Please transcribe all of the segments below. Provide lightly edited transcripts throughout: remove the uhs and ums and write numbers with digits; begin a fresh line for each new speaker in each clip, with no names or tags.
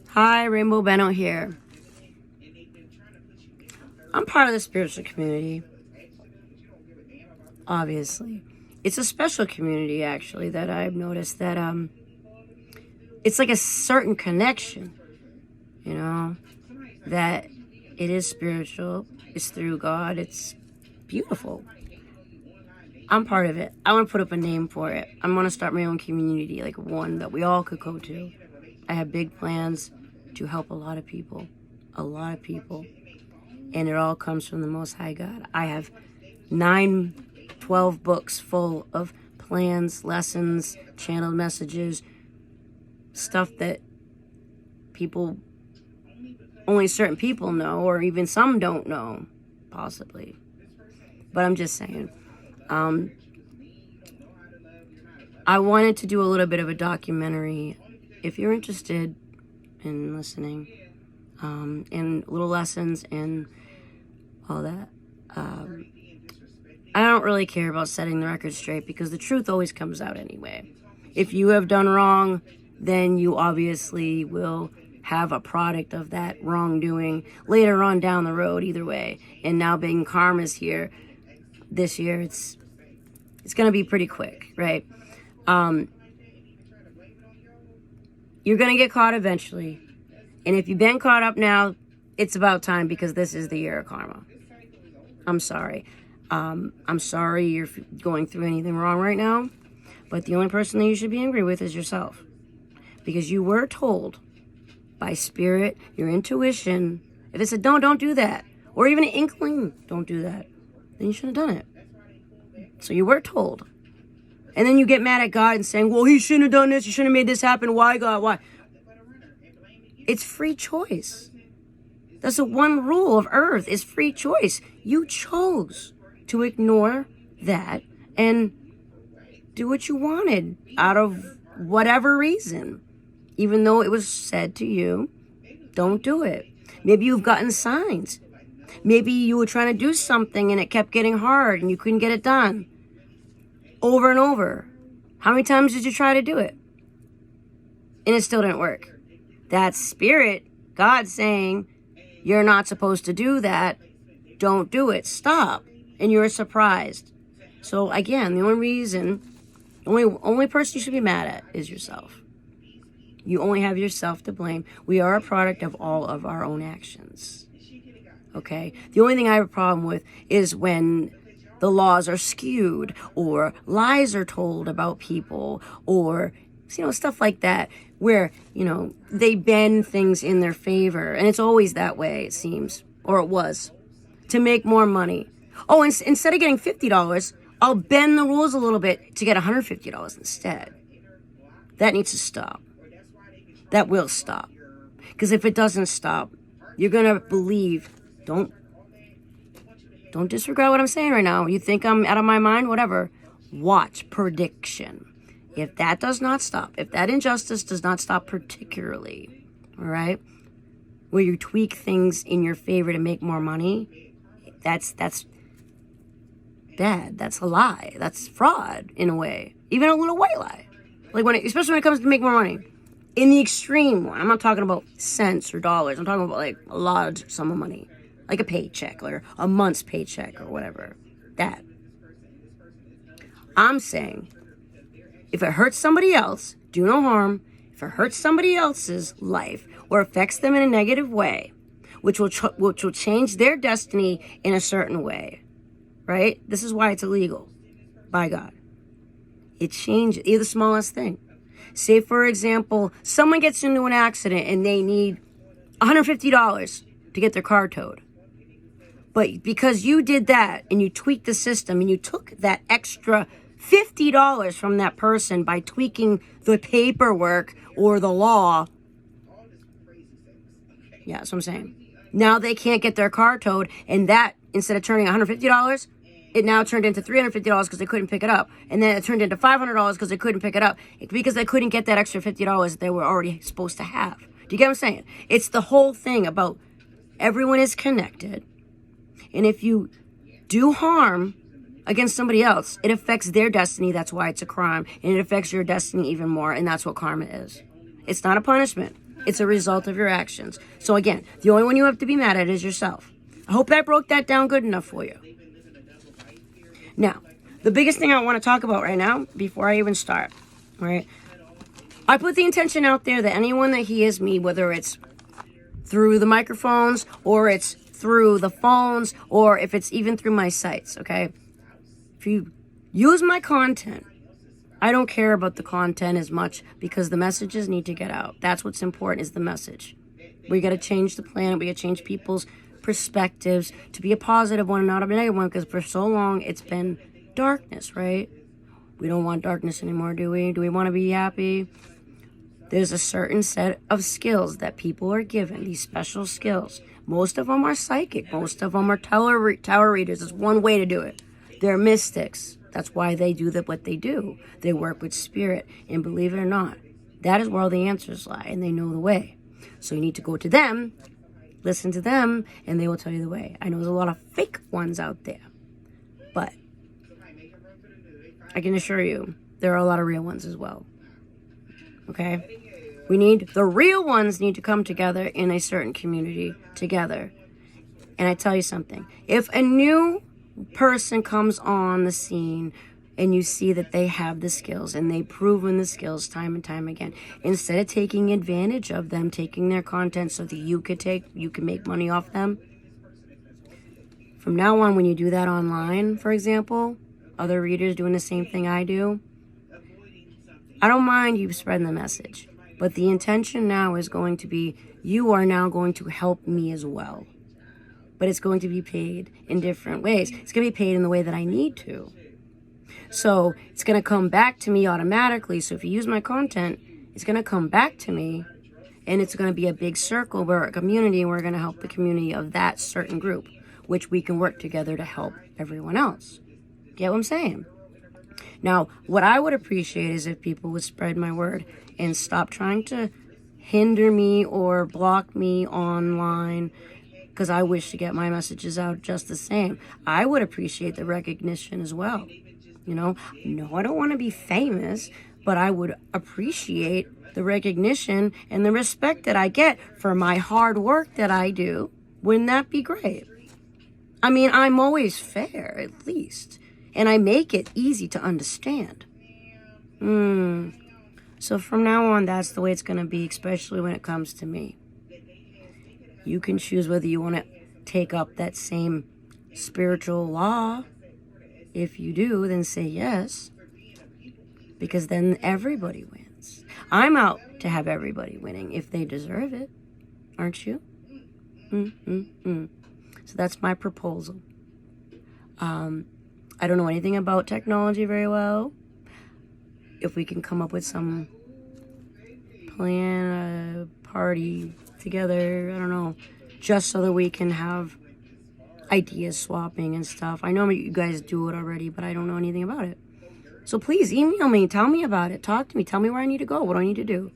Hi, Rainbow Beno here. I'm part of the spiritual community, obviously. It's a special community, actually, that I've noticed that it's like a certain connection, you know, that it is spiritual, it's through God, it's beautiful. I'm part of it. I want to put up a name for it. I'm going to start my own community, like one that we all could go to. I have big plans to help a lot of people, and it all comes from the Most High God. I have 12 books full of plans, lessons, channeled messages, stuff that only certain people know, or even some don't know, possibly. But I'm just saying. I wanted to do a little bit of a documentary. If you're interested in listening, and little lessons and all that, I don't really care about setting the record straight because the truth always comes out anyway. If you have done wrong, then you obviously will have a product of that wrongdoing later on down the road either way. And now being karma's here this year, it's going to be pretty quick, right? You're going to get caught eventually. And if you've been caught up now, it's about time because this is the year of karma. I'm sorry. I'm sorry you're going through anything wrong right now. But the only person that you should be angry with is yourself. Because you were told by spirit, your intuition, if it said, don't do that. Or even an inkling, don't do that. Then you should have done it. So you were told. And then you get mad at God and saying, well, he shouldn't have done this. You shouldn't have made this happen. Why, God? Why? It's free choice. That's the one rule of earth is free choice. You chose to ignore that and do what you wanted out of whatever reason. Even though it was said to you, don't do it. Maybe you've gotten signs. Maybe you were trying to do something and it kept getting hard and you couldn't get it done. Over and over. How many times did you try to do it? And it still didn't work. That's spirit, God saying, you're not supposed to do that. Don't do it. Stop. And you're surprised. So again, the only person you should be mad at is yourself. You only have yourself to blame. We are a product of all of our own actions. Okay? The only thing I have a problem with is when the laws are skewed or lies are told about people or, stuff like that where, they bend things in their favor. And it's always that way, it seems, or it was, to make more money. Oh, instead of getting $50, I'll bend the rules a little bit to get $150 instead. That needs to stop. That will stop. Because if it doesn't stop, you're going to believe, don't disregard what I'm saying right now. You think I'm out of my mind? Whatever. Watch prediction. If that does not stop, if that injustice does not stop particularly, all right, where you tweak things in your favor to make more money, that's bad. That's a lie. That's fraud in a way. Even a little white lie. Especially when it comes to make more money. In the extreme one, I'm not talking about cents or dollars. I'm talking about like a large sum of money. Like a paycheck or a month's paycheck or whatever. That. I'm saying, if it hurts somebody else, do no harm. If it hurts somebody else's life or affects them in a negative way, which will change their destiny in a certain way, right? This is why it's illegal by God. It changes the smallest thing. Say, for example, someone gets into an accident and they need $150 to get their car towed. But because you did that and you tweaked the system and you took that extra $50 from that person by tweaking the paperwork or the law. Yeah, that's what I'm saying. Now they can't get their car towed, and that, instead of turning $150, it now turned into $350 because they couldn't pick it up. And then it turned into $500 because they couldn't pick it up. Because they couldn't get that extra $50 they were already supposed to have. Do you get what I'm saying? It's the whole thing about everyone is connected. And if you do harm against somebody else, it affects their destiny. That's why it's a crime. And it affects your destiny even more. And that's what karma is. It's not a punishment. It's a result of your actions. So again, the only one you have to be mad at is yourself. I hope that broke that down good enough for you. Now, the biggest thing I want to talk about right now, before I even start, right? I put the intention out there that anyone that hears me, whether it's through the microphones or it's through the phones or if it's even through my sites, okay? If you use my content, I don't care about the content as much because the messages need to get out. That's what's important, is the message. We got to change the planet. We got to change people's perspectives to be a positive one and not a negative one, because for so long it's been darkness, right? We don't want darkness anymore, do we? Do we want to be happy? There's a certain set of skills that people are given, these special skills. Most of them are psychic. Most of them are tower readers. It's one way to do it. They're mystics. That's why they do what they do. They work with spirit. And believe it or not, that is where all the answers lie, and they know the way. So you need to go to them, listen to them, and they will tell you the way. I know there's a lot of fake ones out there, but I can assure you there are a lot of real ones as well. Okay? The real ones need to come together in a certain community together. And I tell you something, if a new person comes on the scene and you see that they have the skills and they've proven the skills time and time again, instead of taking advantage of them, taking their content so that you can make money off them, from now on, when you do that online, for example, other readers doing the same thing I do, I don't mind you spreading the message, but the intention now is going to be, you are now going to help me as well. But it's going to be paid in different ways. It's going to be paid in the way that I need to. So it's going to come back to me automatically. So if you use my content, it's going to come back to me, and it's going to be a big circle. We're a community, and we're going to help the community of that certain group, which we can work together to help everyone else. Get what I'm saying? Now, what I would appreciate is if people would spread my word and stop trying to hinder me or block me online, because I wish to get my messages out just the same. I would appreciate the recognition as well. No, I don't want to be famous, but I would appreciate the recognition and the respect that I get for my hard work that I do. Wouldn't that be great? I mean, I'm always fair, at least. And I make it easy to understand. So from now on, that's the way it's going to be, especially when it comes to me. You can choose whether you want to take up that same spiritual law. If you do, then say yes. Because then everybody wins. I'm out to have everybody winning if they deserve it. Aren't you? So that's my proposal. I don't know anything about technology very well. If we can come up with some plan, a party together, I don't know, just so that we can have ideas swapping and stuff. I know you guys do it already, but I don't know anything about it. So please email me, tell me about it, talk to me, tell me where I need to go, what do I need to do.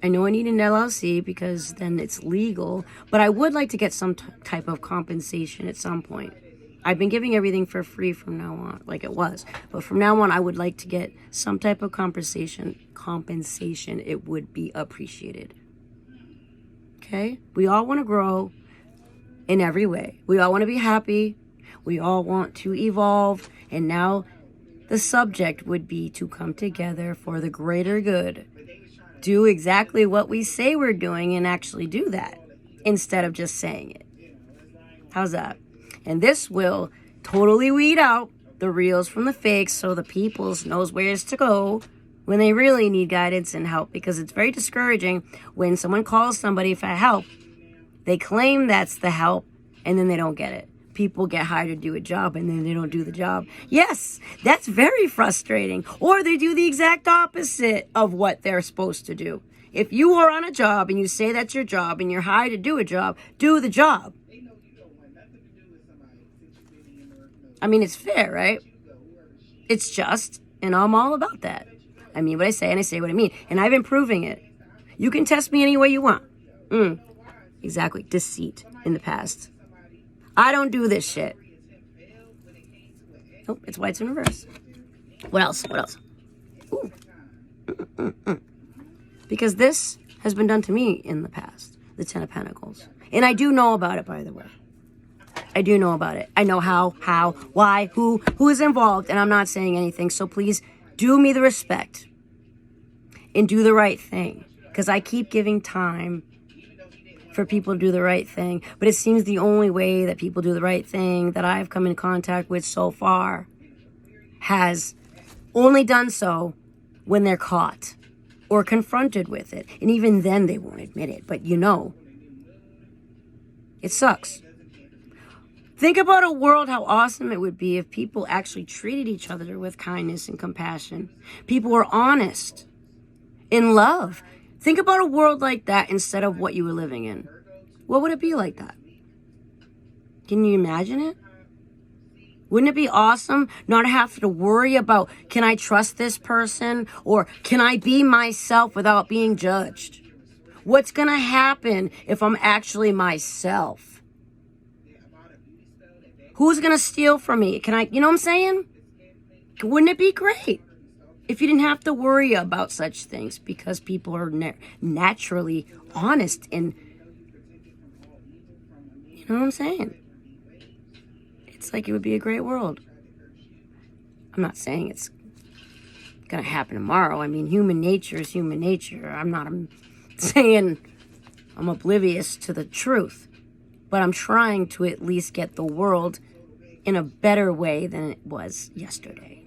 I know I need an LLC because then it's legal, but I would like to get some type of compensation at some point. I've been giving everything for free from now on, like it was. But from now on, I would like to get some type of compensation. It would be appreciated. Okay? We all want to grow in every way. We all want to be happy. We all want to evolve. And now the subject would be to come together for the greater good. Do exactly what we say we're doing and actually do that instead of just saying it. How's that? And this will totally weed out the reals from the fakes so the people knows where to go when they really need guidance and help. Because it's very discouraging when someone calls somebody for help. They claim that's the help and then they don't get it. People get hired to do a job and then they don't do the job. Yes, that's very frustrating. Or they do the exact opposite of what they're supposed to do. If you are on a job and you say that's your job and you're hired to do a job, do the job. I mean, it's fair, right? It's just, and I'm all about that. I mean what I say, and I say what I mean. And I've been proving it. You can test me any way you want. Exactly. Deceit in the past. I don't do this shit. Oh, it's whites in reverse. What else? Ooh. Because this has been done to me in the past, the Ten of Pentacles. And I do know about it, by the way. I do know about it. I know how, why, who is involved, and I'm not saying anything. So please do me the respect and do the right thing, because I keep giving time for people to do the right thing. But it seems the only way that people do the right thing that I've come in contact with so far has only done so when they're caught or confronted with it. And even then they won't admit it. But you know, it sucks. Think about a world, how awesome it would be if people actually treated each other with kindness and compassion. People were honest, in love. Think about a world like that instead of what you were living in. What would it be like that? Can you imagine it? Wouldn't it be awesome not to have to worry about, can I trust this person? Or can I be myself without being judged? What's going to happen if I'm actually myself? Who's going to steal from me? Can I, you know what I'm saying? Wouldn't it be great if you didn't have to worry about such things, because people are naturally honest and, you know what I'm saying? It's like it would be a great world. I'm not saying it's going to happen tomorrow. I mean, human nature is human nature. I'm saying I'm oblivious to the truth, but I'm trying to at least get the world in a better way than it was yesterday.